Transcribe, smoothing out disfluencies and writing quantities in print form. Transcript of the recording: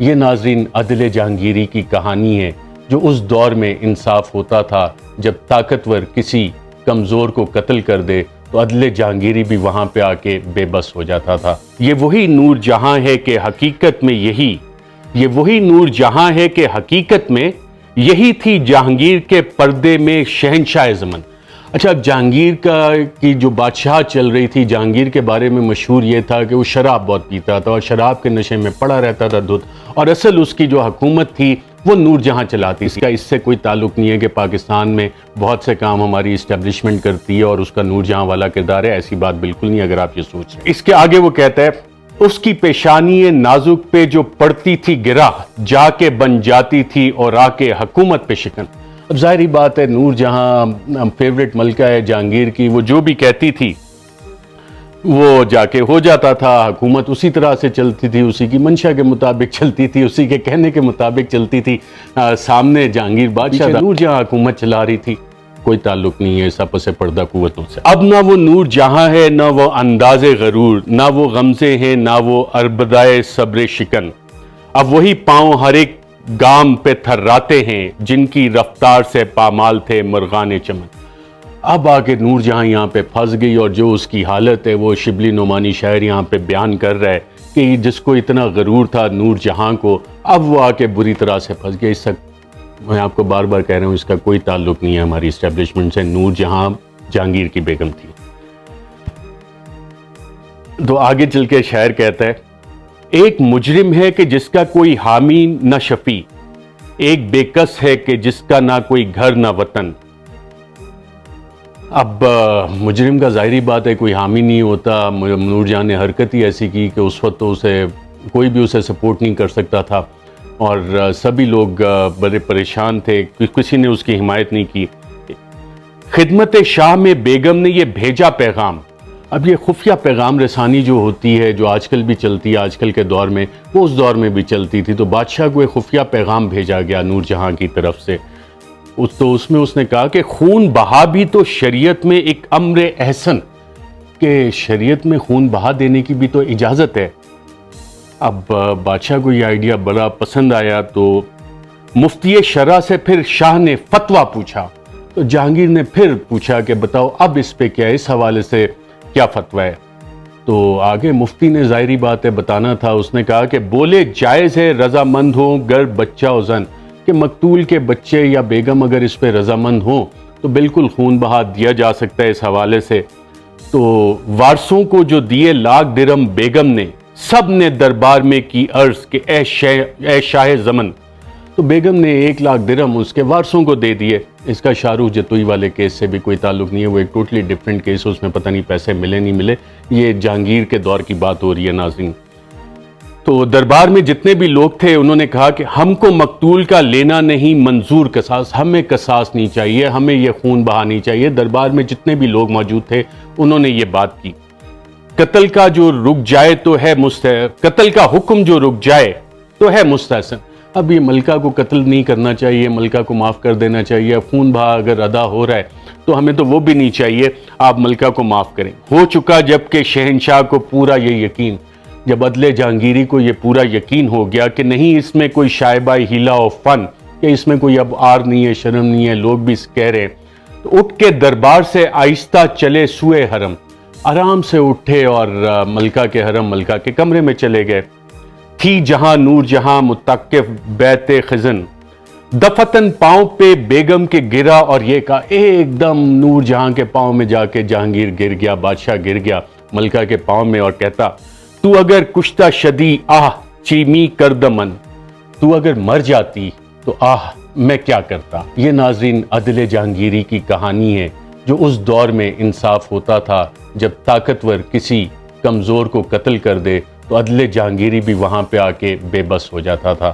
یہ ناظرین عدل جہانگیری کی کہانی ہے جو اس دور میں انصاف ہوتا تھا جب طاقتور کسی کمزور کو قتل کر دے تو عدل جہانگیری بھی وہاں پہ آ کے بے بس ہو جاتا تھا۔ یہ وہی نور جہاں ہے کہ حقیقت میں یہی تھی جہانگیر کے پردے میں شہنشاہ زمن۔ اچھا، جہانگیر کی جو بادشاہ چل رہی تھی، جہانگیر کے بارے میں مشہور یہ تھا کہ وہ شراب بہت پیتا تھا اور شراب کے نشے میں پڑا رہتا تھا دھت، اور اصل اس کی جو حکومت تھی وہ نور جہاں چلاتی تھی۔ اس سے کوئی تعلق نہیں ہے کہ پاکستان میں بہت سے کام ہماری اسٹیبلشمنٹ کرتی ہے اور اس کا نور جہاں والا کردار ہے، ایسی بات بالکل نہیں اگر آپ یہ سوچ رہے ہیں۔ اس کے آگے وہ کہتا ہے، اس کی پیشانی نازک پہ جو پڑتی تھی گرہ، جا کے بن جاتی تھی اور آ کے حکومت پہ شکن۔ اب ظاہری بات ہے، نور جہاں فیوریٹ ملکہ ہے جہانگیر کی، وہ جو بھی کہتی تھی وہ جا کے ہو جاتا تھا، حکومت اسی طرح سے چلتی تھی، اسی کی منشا کے مطابق چلتی تھی، اسی کے کہنے کے مطابق چلتی تھی۔ سامنے جہانگیر بادشاہ تھا، نور جہاں حکومت چلا رہی تھی، کوئی تعلق نہیں ہے ایسا پس پردہ قوتوں سے۔ اب نہ وہ نور جہاں ہے، نہ وہ انداز غرور، نہ وہ غمزے ہیں، نہ وہ عربدۂ صبر شکن۔ اب وہی پاؤں ہر ایک گام پہ تھراتے ہیں جن کی رفتار سے پامال تھے مرغان چمن۔ اب آگے نور جہاں یہاں پہ پھنس گئی، اور جو اس کی حالت ہے وہ شبلی نعمانی شاعر یہاں پہ بیان کر رہا ہے کہ جس کو اتنا غرور تھا نور جہاں کو، اب وہ آ کے بری طرح سے پھنس گیا۔ اس سے میں آپ کو بار بار کہہ رہا ہوں، اس کا کوئی تعلق نہیں ہے ہماری اسٹیبلشمنٹ سے۔ نور جہاں جہانگیر کی بیگم تھی۔ تو آگے چل کے شاعر کہتا ہے، ایک مجرم ہے کہ جس کا کوئی حامی نہ شفیع، ایک بے کس ہے کہ جس کا نہ کوئی گھر نہ وطن۔ اب مجرم کا ظاہری بات ہے کوئی حامی نہیں ہوتا۔ نور جہاں نے حرکت ہی ایسی کی کہ اس وقت تو کوئی بھی اسے سپورٹ نہیں کر سکتا تھا، اور سبھی لوگ بڑے پریشان تھے، کسی نے اس کی حمایت نہیں کی۔ خدمت شاہ میں بیگم نے یہ بھیجا پیغام۔ اب یہ خفیہ پیغام رسانی جو ہوتی ہے، جو آج کل بھی چلتی ہے، آج کل کے دور میں، وہ اس دور میں بھی چلتی تھی۔ تو بادشاہ کو ایک خفیہ پیغام بھیجا گیا نور جہاں کی طرف سے، تو اس میں اس نے کہا کہ خون بہا بھی تو شریعت میں ایک امر احسن، کہ شریعت میں خون بہا دینے کی بھی تو اجازت ہے۔ اب بادشاہ کو یہ آئیڈیا بڑا پسند آیا، تو مفتی شرع سے پھر شاہ نے فتویٰ پوچھا۔ تو جہانگیر نے پھر پوچھا کہ بتاؤ اب اس پہ کیا ہے، اس حوالے سے کیا فتویٰ ہے؟ تو آگے مفتی نے ظاہری بات ہے بتانا تھا، اس نے کہا کہ بولے جائز ہے رضامند ہو گر بچہ و زن، کہ مقتول کے بچے یا بیگم اگر اس پہ رضامند ہوں تو بالکل خون بہا دیا جا سکتا ہے اس حوالے سے۔ تو وارثوں کو جو دیے لاکھ درہم بیگم نے، سب نے دربار میں کی عرض کہ اے شاہ زمن، تو بیگم نے 1,00,000 درہم اس کے وارثوں کو دے دیے۔ اس کا شاہ رخ جتوئی والے کیس سے بھی کوئی تعلق نہیں ہے، وہ ایک ٹوٹلی ڈیفرنٹ کیس ہے، اس میں پتہ نہیں پیسے ملے نہیں ملے، یہ جہانگیر کے دور کی بات ہو رہی ہے ناظرین۔ تو دربار میں جتنے بھی لوگ تھے انہوں نے کہا کہ ہم کو مقتول کا لینا نہیں منظور قصاص، ہمیں قصاص نہیں چاہیے، ہمیں یہ خون بہا نہیں چاہیے۔ دربار میں جتنے بھی لوگ موجود تھے انہوں نے یہ بات کی۔ قتل کا جو رک جائے تو ہے قتل کا حکم جو رک جائے تو ہے مستحسن۔ اب یہ ملکہ کو قتل نہیں کرنا چاہیے، ملکہ کو معاف کر دینا چاہیے۔ خون بہا اگر ادا ہو رہا ہے تو ہمیں تو وہ بھی نہیں چاہیے، آپ ملکہ کو معاف کریں۔ ہو چکا جب کہ شہنشاہ کو پورا یہ یقین، جب عدل جہانگیری کو یہ پورا یقین ہو گیا کہ نہیں اس میں کوئی شائبہ ہیلا و فن، کہ اس میں کوئی اب آر نہیں ہے، شرم نہیں ہے، لوگ بھی کہہ رہے ہیں، تو اٹھ کے دربار سے آہستہ چلے سوئے حرم، آرام سے اٹھے اور ملکہ کے حرم، ملکہ کے کمرے میں چلے گئے۔ تھی جہاں نور جہاں متقف بیت خزن، دفتن پاؤں پہ بیگم کے گرا، اور یہ کہا ایک دم نور جہاں کے پاؤں میں جا کے جہانگیر گر گیا، بادشاہ گر گیا ملکہ کے پاؤں میں، اور کہتا تو اگر کشتہ شدی آہ چیمی کردمن، تو اگر مر جاتی تو آہ میں کیا کرتا۔ یہ ناظرین عدل جہانگیری کی کہانی ہے جو اس دور میں انصاف ہوتا تھا جب طاقتور کسی کمزور کو قتل کر دے تو عدل جہانگیری بھی وہاں پہ آ کے بے بس ہو جاتا تھا۔